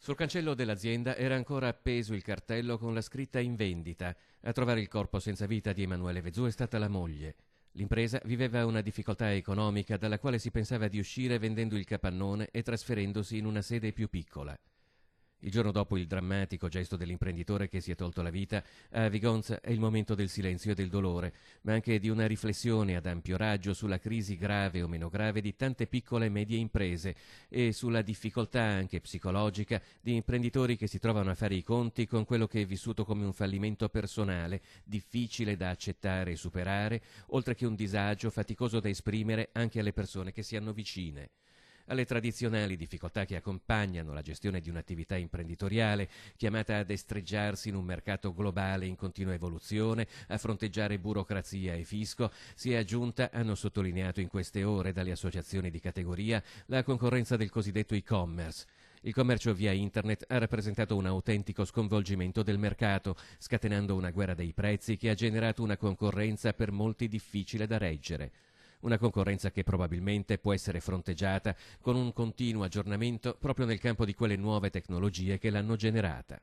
Sul cancello dell'azienda era ancora appeso il cartello con la scritta "in vendita". A trovare il corpo senza vita di Emanuele Vezù è stata la moglie. L'impresa viveva una difficoltà economica dalla quale si pensava di uscire vendendo il capannone e trasferendosi in una sede più piccola. Il giorno dopo il drammatico gesto dell'imprenditore che si è tolto la vita, a Vigonza è il momento del silenzio e del dolore, ma anche di una riflessione ad ampio raggio sulla crisi grave o meno grave di tante piccole e medie imprese e sulla difficoltà anche psicologica di imprenditori che si trovano a fare i conti con quello che è vissuto come un fallimento personale, difficile da accettare e superare, oltre che un disagio faticoso da esprimere anche alle persone che si hanno vicine. Alle tradizionali difficoltà che accompagnano la gestione di un'attività imprenditoriale chiamata a destreggiarsi in un mercato globale in continua evoluzione, a fronteggiare burocrazia e fisco, si è aggiunta, hanno sottolineato in queste ore dalle associazioni di categoria, la concorrenza del cosiddetto e-commerce. Il commercio via internet ha rappresentato un autentico sconvolgimento del mercato, scatenando una guerra dei prezzi che ha generato una concorrenza per molti difficile da reggere. Una concorrenza che probabilmente può essere fronteggiata con un continuo aggiornamento proprio nel campo di quelle nuove tecnologie che l'hanno generata.